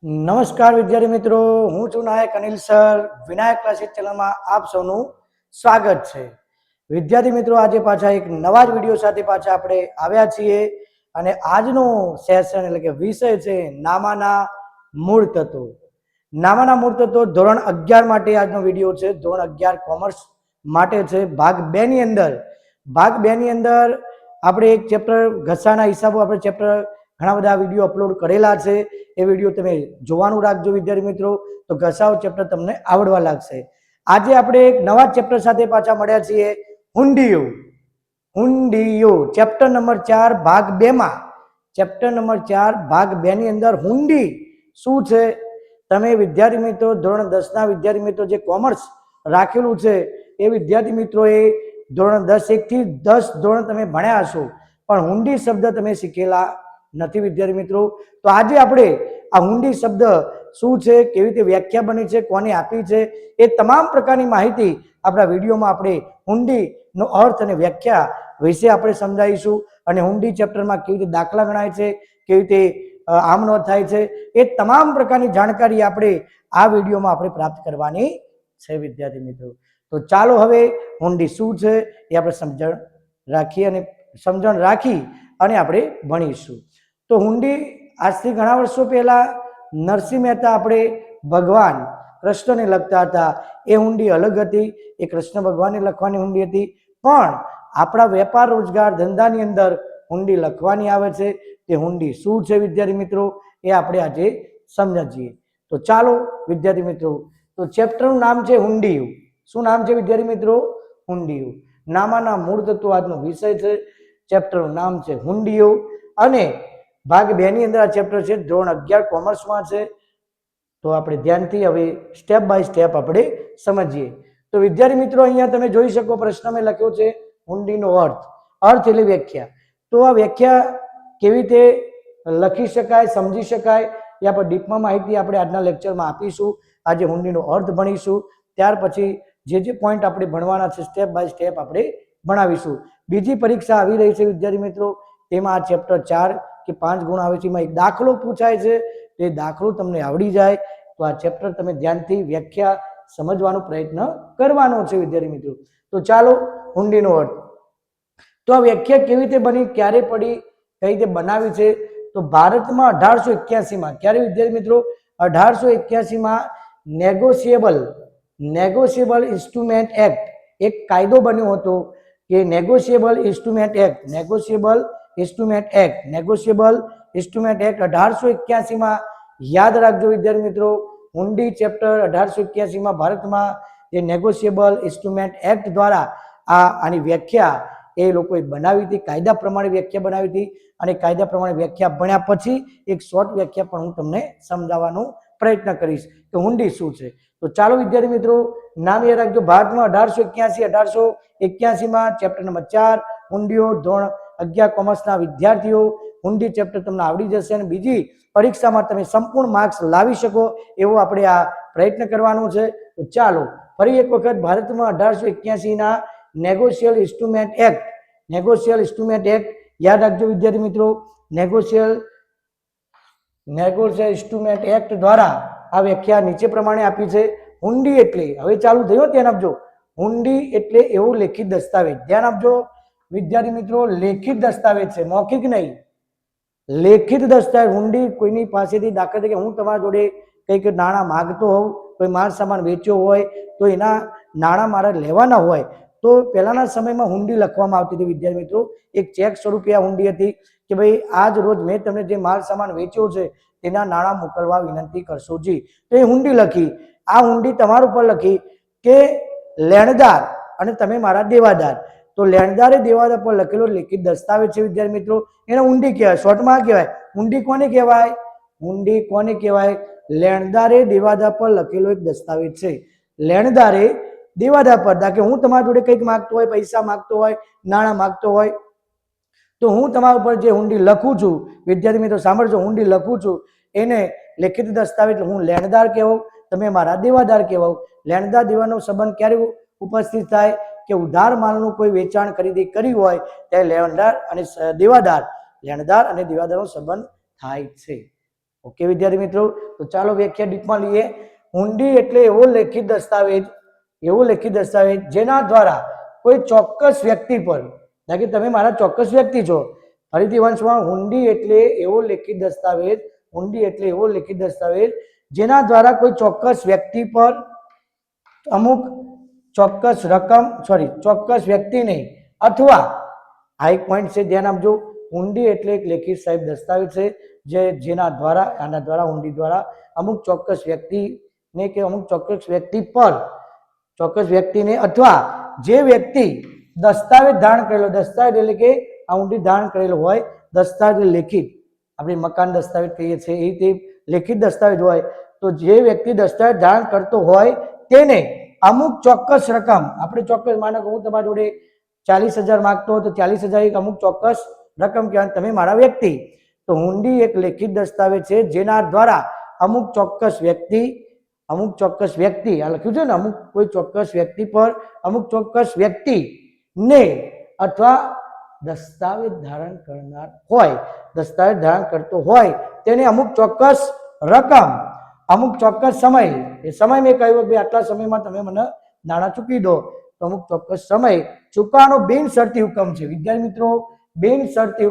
નમસ્કાર વિદ્યાર્થી મિત્રો, હું છું નાયક અનિલ સર. વિનાયક ક્લાસીસ ચેનલમાં આપ સૌનું સ્વાગત છે. વિદ્યાર્થી મિત્રો, આજે પાછા એક નવા જ વિડીયો સાથે પાછા આપણે આવ્યા છીએ અને આજનો સેશન એટલે કે વિષય છે નામાના મૂળ તત્વો. નામાના મૂળ તત્વો ધોરણ 11 માટે આજનો વિડીયો છે. ધોરણ 11 કોમર્સ માટે છે. ભાગ 2 ની અંદર આપણે એક ચેપ્ટર ઘસાના હિસાબો આપણે ચેપ્ટર ઘણા બધા વિડીયો અપલોડ કરેલા છે. એ વિડીયો તમે જોવાનું રાખજો વિદ્યાર્થી મિત્રો, તો ઘસાઓ ચેપ્ટર તમને આવડવા લાગશે. આજે આપણે એક નવા ચેપ્ટર સાથે પાછા મળ્યા છીએ, હુંડીઓ ચેપ્ટર નંબર 4 ભાગ 2 માં. ચેપ્ટર નંબર 4 ભાગ 2 ની અંદર હુંડી શું છે, તમે વિદ્યાર્થી મિત્રો ધોરણ 10 ના વિદ્યાર્થી મિત્રો જે કોમર્સ રાખેલું છે એ વિદ્યાર્થી મિત્રોએ ધોરણ 10 1 થી 10 ધોરણ તમે ભણ્યા હશો, પણ હુંડી શબ્દ તમે શીખેલા નથી વિદ્યાર્થી મિત્રો. તો આજે આપણે આ હુંડી શબ્દ શું છે, કેવી રીતે વ્યાખ્યા બની છે, કોને આપી છે, એ તમામ પ્રકારની માહિતી આપણા વિડીયોમાં આપણે હુંડીનો અર્થ અને વ્યાખ્યા વિશે આપણે સમજાવીશું. અને હુંડી ચેપ્ટરમાં કેવી રીતે દાખલા ગણાય છે, કેવી રીતે આમનો થાય છે, એ તમામ પ્રકારની જાણકારી આપણે આ વિડીયોમાં આપણે પ્રાપ્ત કરવાની છે વિદ્યાર્થી મિત્રો. તો ચાલો હવે હુંડી શું છે એ આપણે સમજણ રાખી અને આપણે ભણીશું. તો હુંડી આજથી ઘણા વર્ષો પહેલા નરસિંહ મહેતા આપણે ભગવાન કૃષ્ણને લખતા હતા. એ હુંડી અલગ હતી, એ કૃષ્ણ ભગવાનને લખવાની હુંડી હતી. પણ આપણા વેપાર રોજગાર ધંધાની અંદર હુંડી લખવાની આવે છે. તે હુંડી શું છે વિદ્યાર્થી મિત્રો, એ આપણે આજે સમજીએ. તો ચાલો વિદ્યાર્થી મિત્રો, તો ચેપ્ટરનું નામ છે હુંડીયું. શું નામ છે વિદ્યાર્થી મિત્રો? હુંડીયું. નામાના મૂળ તત્વો આજનો વિષય છે. ચેપ્ટરનું નામ છે હુંડીયું અને ભાગ 2 ની અંદર આ ચેપ્ટર છે. ધોરણ 11 કોમર્સમાં છે. તો આપણે ધ્યાનથી હવે સ્ટેપ બાય સ્ટેપ આપણે સમજીએ. તો વિદ્યાર્થી મિત્રો, અહીંયા તમે જોઈ શકો પ્રશ્ન મેં લખ્યો છે હુંડીનો અર્થ એટલે વ્યાખ્યા. તો આ વ્યાખ્યા કેવી રીતે લખી શકાય, સમજી શકાય, એ આપણે ડીપમાં માહિતી આપણે આજના લેક્ચરમાં આપીશું. આજે હુંડીનો અર્થ ભણીશું, ત્યાર પછી જે પોઈન્ટ આપણે ભણવાના છે સ્ટેપ બાય સ્ટેપ આપણે ભણાવીશું. બીજી પરીક્ષા આવી રહી છે વિદ્યાર્થી મિત્રો, તેમાં આ ચેપ્ટર 4 કે 5 ગુણ આવે છે. એમાં એક દાખલો પૂછાય છે. એ દાખલો તમને આવડી જાય તો આ ચેપ્ટર તમે ધ્યાનથી વ્યાખ્યા સમજવાનો પ્રયત્ન કરવાનો છે વિદ્યાર્થી મિત્રો. તો ચાલો હુંડીનો અર્થ. તો આ વ્યાખ્યા કેવી રીતે બની, ક્યારે પડી, કઈ રીતે બનાવી છે? તો ભારતમાં 1881 ક્યારે વિદ્યાર્થી મિત્રો? 1881 નેગોશિયેબલ ઇન્સ્ટ્રુમેન્ટ એક્ટ એક કાયદો બન્યો હતો કે નેગોશિયેબલ ઇન્સ્ટ્રુમેન્ટ એક્ટ 1881 યાદ રાખજો વિદ્યાર્થી મિત્રો. હુંડી ચેપ્ટર 1881 ભારતમાં જે નેગોશિયેબલ ઇન્સ્ટ્રુમેન્ટ એક્ટ દ્વારા આની વ્યાખ્યા એ લોકોએ બનાવી હતી, કાયદા પ્રમાણે વ્યાખ્યા બનાવી હતી. અને કાયદા પ્રમાણે વ્યાખ્યા ભણ્યા પછી એક શોર્ટ વ્યાખ્યા પણ હું તમને સમજાવવાનો પ્રયત્ન કરીશ કે હુંડી શું છે. તો ચાલો વિદ્યાર્થી મિત્રો, નામ યાદ રાખજો. ભારતમાં 1881 ચેપ્ટર નંબર 4 હુંડીઓ. ધોરણ 11 કોમર્સના વિદ્યાર્થીઓ હુંડી ચેપ્ટર તમને આવડી જશે અને બીજી પરીક્ષામાં તમે સંપૂર્ણ માર્ક્સ લાવી શકો એવો આપણે આ પ્રયત્ન કરવાનો છે. તો ચાલો ફરી એક વખત ભારતમાં 1881 નેગોશિયેબલ ઇન્સ્ટ્રુમેન્ટ એક્ટ યાદ રાખજો વિદ્યાર્થી મિત્રો. નેગોશિયેબલ ઇન્સ્ટ્રુમેન્ટ એક્ટ દ્વારા આ વ્યાખ્યા નીચે પ્રમાણે આપી છે. હુંડી એટલે, હવે ચાલુ થયો ધ્યાન આપજો, હુંડી એટલે એવો લેખિત દસ્તાવેજ. ધ્યાન આપજો વિદ્યાર્થી મિત્રો, લેખિત દસ્તાવેજ છે, મૌખિક નહીં. લેખિત દસ્તાવેજ. હુંડી કોઈની પાસેથી, દાખલા તરીકે હું તમારા જોડે કંઈક નાણાં માગતો હોઉં, કોઈ માલ સામાન વેચ્યો હોય તો એના નાણાં મારે લેવાના હોય તો પહેલાના સમયમાં હુંડી લખવામાં આવતી હતી વિદ્યાર્થી મિત્રો. એક ચેક સ્વરૂપે આ હુંડી હતી કે ભાઈ આજ રોજ મેં તમને જે માલ સામાન વેચ્યો છે તેના નાણાં મોકલવા વિનંતી કરશો જી. તો એ હુંડી લખી. આ હુંડી તમારા ઉપર લખી કે લેણદાર અને તમે મારા દેવાદાર. તો લેણદારે દેવાદાર પર લખેલો લેખિત દસ્તાવેજ છે વિદ્યાર્થી મિત્રો, એને હુંડી કહેવાય. શોર્ટમાં કહેવાય હુંડી. કોને કહેવાય? હુંડી કોને કહેવાય? લેણદારે દેવાદાર પર લખેલો એક દસ્તાવેજ છે. લેણદારે દેવાદાર પર, કે હું તમારા જોડે કંઈક માગતો હોય, પૈસા માગતો હોય, નાણાં માગતો હોય, તો હું તમારા ઉપર જે હુંડી લખું છું વિદ્યાર્થી મિત્રો સાંભળજો, હુંડી લખું છું એને લેખિત દસ્તાવેજ હું લેણદાર કહેવાઉં, તમે મારા દેવાદાર કહેવાઉં. લેણદાર દેવાનો સંબંધ ક્યારે ઉપસ્થિત થાય કે ઉધાર માલનું કોઈ વેચાણ ખરીદી કરી હોય ત્યારે લેણદાર અને દેવાદારનો સંબંધ થાય છે. ઓકે વિદ્યાર્થી મિત્રો, તો ચાલો વ્યાખ્યા ડીપમાં લઈએ. હુંડી એટલે એવો લેખિત દસ્તાવેજ જેના દ્વારા કોઈ ચોક્કસ વ્યક્તિ પર, કે તમે મારા ચોક્કસ વ્યક્તિ છો, ફરીથી વંશમાં, હુંડી એટલે એવો લેખિત દસ્તાવેજ જેના દ્વારા કોઈ ચોક્કસ વ્યક્તિ પર અમુક ચોક્કસ વ્યક્તિને અથવા, આ એક પોઈન્ટ છે, ધ્યાન આપજો, હુંડી એટલે એક લેખિત સાહેબ દસ્તાવેજ છે જેના દ્વારા હુંડી દ્વારા અમુક ચોક્કસ વ્યક્તિને કે અમુક ચોક્કસ વ્યક્તિને અથવા જે વ્યક્તિ દસ્તાવેજ ધારણ કરેલો, દસ્તાવેજ એટલે કે આ હુંડી ધારણ કરેલો હોય, દસ્તાવેજ લેખિત, આપણે મકાન દસ્તાવેજ કહીએ છીએ એ રીતે લેખિત દસ્તાવેજ હોય, તો જે વ્યક્તિ દસ્તાવેજ ધારણ કરતો હોય તેને અમુક ચોક્કસ રકમ, આપણે ચોક્કસ, માનો કે હું તમારી જોડે 40,000 માંગતો હોય તો 40,000 એક અમુક ચોક્કસ રકમ કહેવાય, તમે મારા વ્યક્તિ. તો હુંડી એક લેખિત દસ્તાવેજ છે જેના દ્વારા અમુક ચોક્કસ વ્યક્તિ આ લખ્યું છે ને, અમુક કોઈ ચોક્કસ વ્યક્તિ પર અમુક ચોક્કસ વ્યક્તિને અથવા દસ્તાવેજ ધારણ કરતો હોય તેને અમુક ચોક્કસ રકમ, અમુક ચોક્કસ સમય, એ સમય મેં કહ્યું કે આટલા સમયમાં તમે મને નાણાં ચૂકવી દો, તો અમુક ચોક્કસ સમય ચૂકવાનો બિનશરતી હુકમ છે. વિદ્યાર્થી મિત્રો, બિનશરતી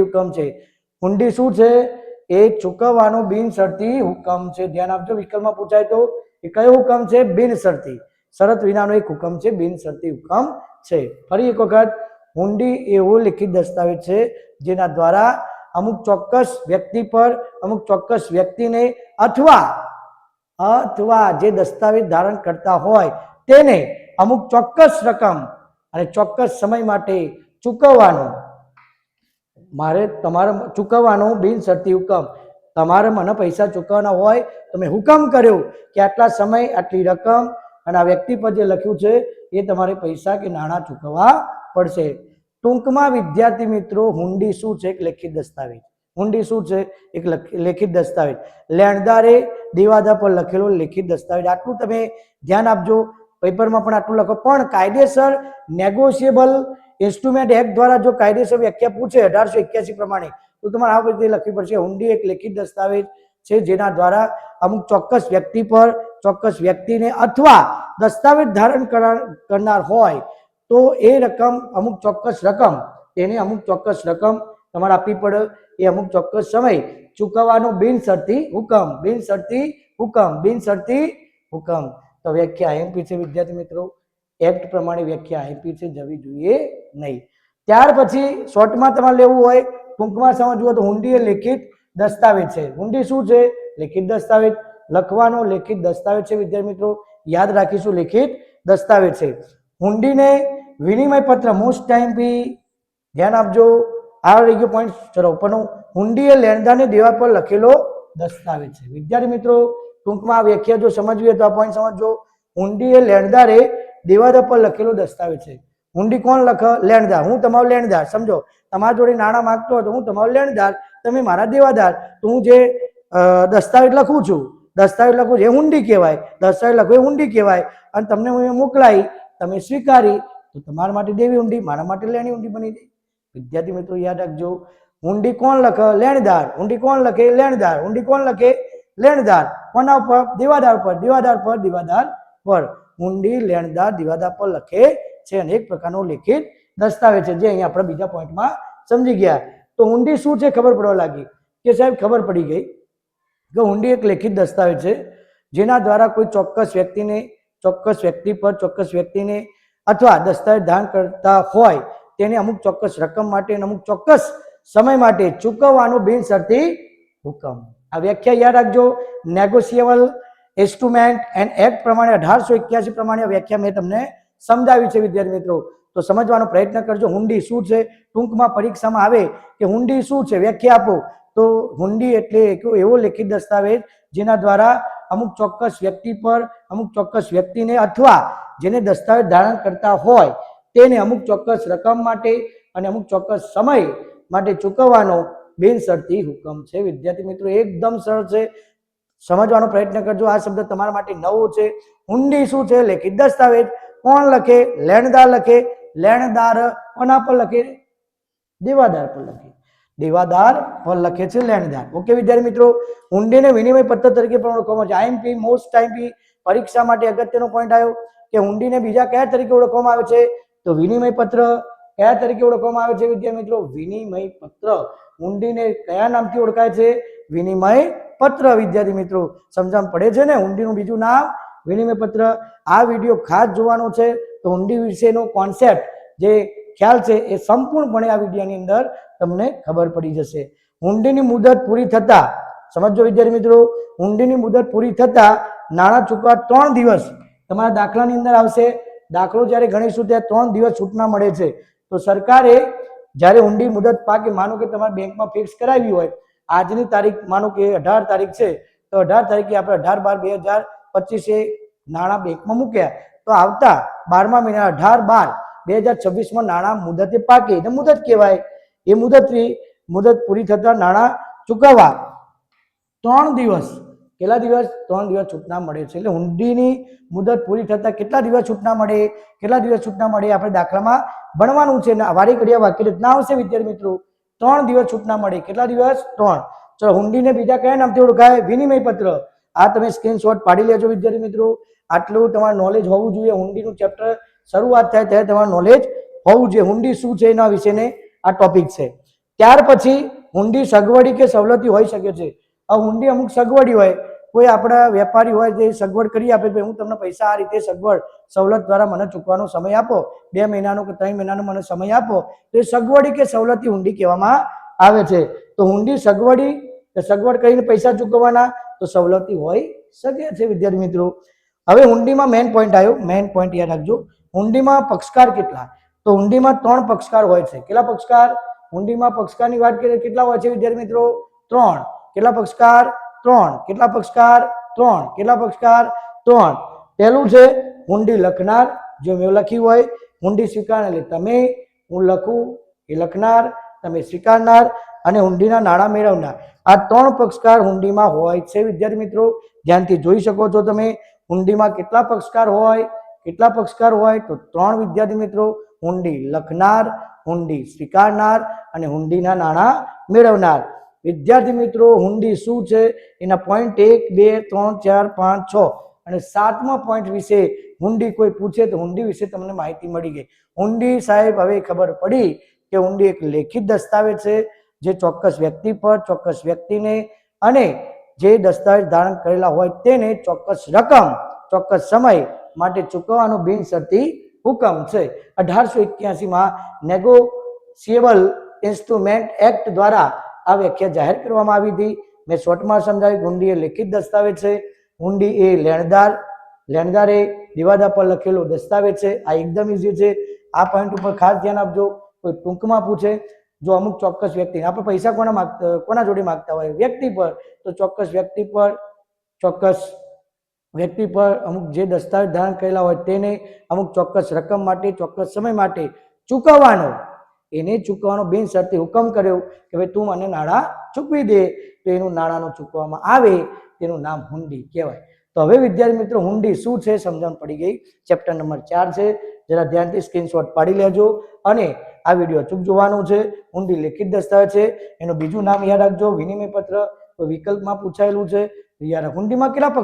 હુકમ છે. હુંડી શું છે? એ ચૂકવવાનો બિનશરતી હુકમ છે. ધ્યાન આપજો, વિકલ્પમાં પૂછાય તો એ કયો હુકમ છે? બિનશરતી, શરત વિનાનો એક હુકમ છે, બિનશરતી હુકમ છે. ફરી એક વખત, હુંડી એવો લેખિત દસ્તાવેજ છે જેના દ્વારા અમુક ચોક્કસ વ્યક્તિ પર અમુક ચોક્કસ વ્યક્તિને અથવા જે દસ્તાવેજ ધારણ કરતા હોય તેને અમુક ચોક્કસ રકમ અને ચોક્કસ સમય માટે ચૂકવવાનો બિનશરતી હુકમ. તમારે મને પૈસા ચૂકવવાના હોય તો મેં હુકમ કર્યો કે આટલા સમય, આટલી રકમ, અને આ વ્યક્તિ પર જે લખ્યું છે એ તમારે પૈસા કે નાણાં ચૂકવવા પડશે. ટૂંકમાં વિદ્યાર્થી મિત્રો, હુંડી શું છે? એક લેખિત દસ્તાવેજ. હુંડી શું છે? એક લેખિત દસ્તાવેજ, લેણદારે દેવાદાર પર લખેલો લેખિત દસ્તાવેજ. આટલું તમે ધ્યાન આપજો, પેપરમાં પણ આટલું લખો. પણ કાયદેસર નેગોશિયેબલ ઇન્સ્ટ્રુમેન્ટ એક્ટ દ્વારા જો કાયદેસર વ્યાખ્યા પૂછે 1881 પ્રમાણે, તો તમારે આ રીતે લખવી પડશે. હુંડી એક લેખિત દસ્તાવેજ છે જેના દ્વારા અમુક ચોક્કસ વ્યક્તિ પર, ચોક્કસ વ્યક્તિને અથવા દસ્તાવેજ ધારણ કરનાર હોય તો એ રકમ, અમુક ચોક્કસ રકમ, તેને અમુક ચોક્કસ રકમ તમારે આપવી પડે, એ અમુક ચોક્કસ સમય ચૂકવવાનો બિનશરતી હુકમ. તો વ્યાખ્યા આઈએમપી છે વિદ્યાર્થી મિત્રો, એક્ટ પ્રમાણે વ્યાખ્યા આઈએમપી છે, જવી જોઈએ નહીં. ત્યાર પછી શોર્ટમાં તમારે લેવું હોય, ટૂંકમાં સમજવું તો હુંડી એ લેખિત દસ્તાવેજ છે. હુંડી શું છે? લેખિત દસ્તાવેજ. લખવાનો લેખિત દસ્તાવેજ છે વિદ્યાર્થી મિત્રો, યાદ રાખીશું, લેખિત દસ્તાવેજ છે. હુંડીને વિનિમય પત્ર, મોસ્ટ ટાઈમ બી ધ્યાન આપજો, આ રહી ગયો પોઈન્ટ. ચલો, પણ હુંડી એ લેણદારને દેવા પર લખેલો દસ્તાવેજ છે. વિદ્યાર્થી મિત્રો, ટૂંકમાં આ વ્યાખ્યા જો સમજવી હોય તો આ પોઈન્ટ સમજો. હુંડી એ લેણદારે દેવાદાર પર લખેલો દસ્તાવેજ છે. હુંડી કોણ લખે? લેણદાર. હું તમારો લેણદાર, સમજો, તમારા જોડે નાણાં માંગતો હોય તો હું તમારો લેણદાર, તમે મારા દેવાદાર. તો હું જે દસ્તાવેજ લખું છું એ હુંડી કહેવાય, દસ્તાવેજ લખું એ હુંડી કહેવાય, અને તમને હું મોકલાઈ, તમે સ્વીકારી, તો તમારા માટે દેવી હુંડી, મારા માટે લેણી હુંડી બની ગઈ. વિદ્યાર્થી મિત્રો યાદ રાખજો, હુંડી કોણ લખે? લેણદાર. હુંડી કોણ લખે? લેણદાર. હુંડી કોણ લખે? લેણદાર. કોના ઉપર? દેવાદાર પર. હુંડી લેણદાર દેવાદાર પર લખે છે અને એક પ્રકારનો લેખિત દસ્તાવેજ છે, જે અહીંયા આપણે બીજા પોઈન્ટમાં સમજી ગયા. તો હુંડી શું છે ખબર પડવા લાગી કે સાહેબ ખબર પડી ગઈ કે હુંડી એક લેખિત દસ્તાવેજ છે જેના દ્વારા કોઈ ચોક્કસ વ્યક્તિને, ચોક્કસ વ્યક્તિ પર, ચોક્કસ વ્યક્તિને અથવા દસ્તાવેજ ધારણ કરતા હોય તેને અમુક ચોક્કસ રકમ માટે અને અમુક ચોક્કસ સમય માટે ચૂકવવાનો બિનશરતી હુકમ. આ વ્યાખ્યા યાદ રાખજો, નેગોશિયેબલ ઇન્સ્ટ્રુમેન્ટ એન્ડ એક્ટ પ્રમાણે 1881 પ્રમાણે વ્યાખ્યા મેં તમને સમજાવી છે વિદ્યાર્થી મિત્રો. તો સમજવાનો પ્રયત્ન કરજો. હુંડી શું છે? ટૂંકમાં પરીક્ષામાં આવે કે હુંડી શું છે, વ્યાખ્યા આપો. તો હુંડી એટલે એવો લેખિત દસ્તાવેજ જેના દ્વારા અમુક ચોક્કસ વ્યક્તિ પર, અમુક ચોક્કસ વ્યક્તિને અથવા જેને દસ્તાવેજ ધારણ કરતા હોય તેને અમુક ચોક્કસ રકમ માટે અને અમુક ચોક્કસ સમય માટે ચૂકવવાનો બિનશરતી હુકમ છે. વિદ્યાર્થી મિત્રો એકદમ સરળ છે, સમજવાનો પ્રયત્ન કરજો. આ શબ્દ તમારા માટે નવો છે. હુંડી શું છે? લેખિત દસ્તાવેજ. કોણ લખે? લેણદાર લખે. લેણદાર કોના પર લખે? દેવાદાર પર લખે. દેવાદાર પર લખે છે લેણદાર. ઓકે વિદ્યાર્થી મિત્રો, હુંડીને વિનિમય પત્ર તરીકે પણ ઓળખવામાં આવે છે. આઈએમપી મોસ્ટ આઈએમપી પરીક્ષા માટે અગત્યનો પોઈન્ટ આવ્યો કે હુંડીને બીજા કયા તરીકે ઓળખવામાં આવે છે? તો વિનિમય પત્ર. કયા તરીકે ઓળખવામાં આવે છે વિદ્યાર્થી મિત્રો? વિનિમય પત્ર. હુંડીને કયા નામથી ઓળખાય છે? વિનિમય પત્ર. વિદ્યાર્થી મિત્રો સમજણ પડે છે ને? હુંડીનું બીજું નામ વિનિમય પત્ર. આ વિડીયો ખાસ જોવાનો છે તો હુંડી વિશેનો કોન્સેપ્ટ જે ખ્યાલ છે એ સંપૂર્ણપણે આ વિડીયોની અંદર તમને ખબર પડી જશે. હુંડીની મુદત પૂરી થતા, સમજો વિદ્યાર્થી મિત્રો, હુંડીની મુદત પૂરી થતા નાણાં ચૂકવવા 3 દિવસ તમારા દાખલાની અંદર આવશે. દાખલો જ્યારે ગણીશું ત્યારે 3 દિવસ છૂટના મળે છે. તો સરકારે જ્યારે હુંડી મુદત પાકે, માનો કે તમારે બેંકમાં ફિક્સ કરાવી હોય, આજની તારીખ માનો કે 18 તારીખ છે, તો 18 તારીખે આપણે 18/12/2025 નાણાં બેંકમાં મૂક્યા, તો આવતા 12મા મહિના 18/12/2026 નાણાં મુદતે પાકે. એટલે મુદત કહેવાય. એ મુદત પૂરી થતા નાણાં ચૂકવવા 3 દિવસ, કેટલા દિવસ? 3 દિવસ છૂટના મળે છે. એટલે હુંડીની મુદત પૂરી થતા કેટલા દિવસ છૂટના મળે? કેટલા દિવસ છૂટના મળે? આપણે દાખલામાં ભણવાનું છે. વારી ઘડિયા વાક્ય રચના આવશે વિદ્યાર્થી મિત્રો. 3 દિવસ છૂટના મળે. કેટલા દિવસ? 3. ચલો, હુંડીને બીજા કયા નામથી ઓળખાય? વિનિમય પત્ર. આ તમે સ્ક્રીનશોટ પાડી લેજો વિદ્યાર્થી મિત્રો. આટલું તમારું નોલેજ હોવું જોઈએ. હુંડીનું ચેપ્ટર શરૂઆત થાય ત્યારે તમારું નોલેજ હોવું જોઈએ. હુંડી શું છે એના વિશેને આ ટોપિક છે. ત્યાર પછી હુંડી સગવડી કે સવલતી હોઈ શકે છે. આ હુંડી અમુક સગવડી હોય, કોઈ આપણા વેપારી હોય જે સગવડ કરી આપે, હું તમને પૈસા આ રીતે સગવડ સવલત દ્વારા મને ચૂકવાનો સમય આપો, 2 મહિનાનો કે 3 મહિનાનો મને સમય આપો, તો એ સગવડી કે સવલતી હુંડી કહેવામાં આવે છે. તો હુંડી સગવડી કે સગવડ કરીને પૈસા ચૂકવવાના, તો સવલતી હોઈ શકે છે વિદ્યાર્થી મિત્રો. હવે હુંડીમાં મેઇન પોઈન્ટ આવ્યો. મેઇન પોઈન્ટ યાદ રાખજો. હુંડીમાં પક્ષકાર કેટલા? તો હુંડીમાં 3 પક્ષકાર હોય છે. કેટલા પક્ષકાર? હુંડીમાં પક્ષકારની વાત કરીએ કેટલા હોય છે વિદ્યાર્થી મિત્રો? 3. કેટલા પક્ષકાર? 3. કેટલા પક્ષકાર? 3. કેટલા પક્ષકાર? 3. પહેલું છે હુંડી લખનાર, જો મેં લખ્યું હોય. હુંડી સ્વીકારનાર એટલે તમે, હું લખું એ લખનાર, તમે સ્વીકારનાર, અને હુંડીના નાણાં મેળવનાર. આ 3 પક્ષકાર હુંડીમાં હોય છે વિદ્યાર્થી મિત્રો. ધ્યાનથી જોઈ શકો છો તમે. હુંડીમાં કેટલા પક્ષકાર હોય? કેટલા પક્ષકાર હોય? તો 3 વિદ્યાર્થી મિત્રો. હુંડી લખનાર, હુંડી સ્વીકારનાર અને હુંડીના નાણાં મેળવનાર. વિદ્યાર્થી મિત્રો, હુંડી શું છે એના પોઈન્ટ 1, 2, 3, 4, 5, 6 અને 7મા પોઈન્ટ વિશે હુંડી કોઈ પૂછે તો હુંડી વિશે તમને માહિતી મળી ગઈ. હુંડી સાહેબ હવે ખબર પડી કે હુંડી એક લેખિત દસ્તાવેજ છે જે ચોક્કસ વ્યક્તિ પર, ચોક્કસ વ્યક્તિને અને જે દસ્તાવેજ ધારણ કરેલા હોય તેને ચોક્કસ રકમ, ચોક્કસ સમય માટે ચૂકવવાનો બિનશરતી હુકમ છે. 1881માં નેગોશિયેબલ ઇન્સ્ટ્રુમેન્ટ એક્ટ દ્વારા આ વ્યાખ્યા જાહેર કરવામાં આવી હતી. મેં શોર્ટમાં સમજાવી. હુંડી એ લેખિત દસ્તાવેજ છે. હુંડી એ લેણદાર એ દેવાદાર પર લખેલો દસ્તાવેજ છે. આ એકદમ ઈઝી છે. આ પોઈન્ટ ઉપર ખાસ ધ્યાન આપજો. કોઈ ટૂંકમાં પૂછે, જો અમુક ચોક્કસ વ્યક્તિ, આપણે પૈસા કોના જોડે માંગતા હોય? વ્યક્તિ પર, તો ચોક્કસ વ્યક્તિ પર અમુક જે દસ્તાવેજ ધારણ કરેલા હોય તેને અમુક ચોક્કસ રકમ માટે, ચોક્કસ સમય માટે ચૂકવવાનો, એને ચૂકવવાનો બિનશરતી હુકમ કર્યો કે ભાઈ તું મને નાણાં ચૂકવી દે. તો એનું નાણાંનું ચૂકવવામાં આવે તેનું નામ હુંડી કહેવાય. તો હવે વિદ્યાર્થી મિત્રો, હુંડી શું છે સમજણ પડી ગઈ. ચેપ્ટર નંબર 4 છે. જરા ધ્યાનથી સ્ક્રીનશોટ પાડી લેજો અને આ વિડીયો અચૂક જોવાનું છે. હુંડી લેખિત દસ્તાવેજ છે. એનું બીજું નામ યાદ રાખજો, વિનિમય પત્ર. તો વિકલ્પમાં પૂછાયેલું છે. હુંડીમાં કેટલા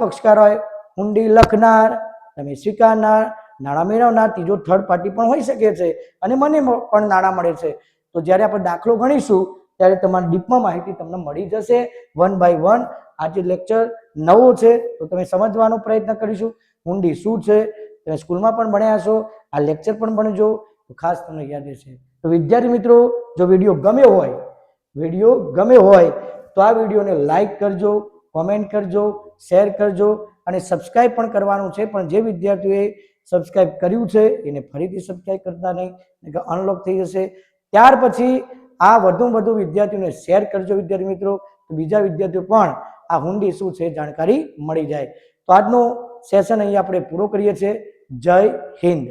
પક્ષકાર હોય? હુંડી લખનાર, તમે સ્વીકારનાર, નાણાં મેળવનાર, ત્રીજો થર્ડ પાર્ટી પણ હોઈ શકે છે અને મને પણ નાણાં મળે છે. તો જ્યારે આપણે દાખલો ગણીશું ત્યારે તમારી ડીપમાં માહિતી તમને મળી જશે 1 by 1. આજે લેક્ચર નવો છે તો તમે સમજવાનો પ્રયત્ન કરીશું. હુંડી શું છે તમે સ્કૂલમાં પણ ભણ્યા છો, આ લેક્ચર પણ ભણજો તો ખાસ તમને યાદ રહેશે. તો વિદ્યાર્થી મિત્રો, જો વિડીયો ગમ્યો હોય તો આ વિડીયોને લાઈક કરજો, કોમેન્ટ કરજો, શેર કરજો અને સબસ્ક્રાઈબ પણ કરવાનું છે. પણ જે વિદ્યાર્થીઓએ સબસ્ક્રાઈબ કર્યું છે એને ફરીથી સબસ્ક્રાઈબ કરતા નહીં, અનલોક થઈ જશે. ત્યાર પછી આ વધુ વિદ્યાર્થીઓને શેર કરજો વિદ્યાર્થી મિત્રો, તો બીજા વિદ્યાર્થીઓ પણ આ હુંડી શું છે જાણકારી મળી જાય. તો આજનો સેશન અહીં આપણે પૂરો કરીએ છીએ. જય હિન્દ.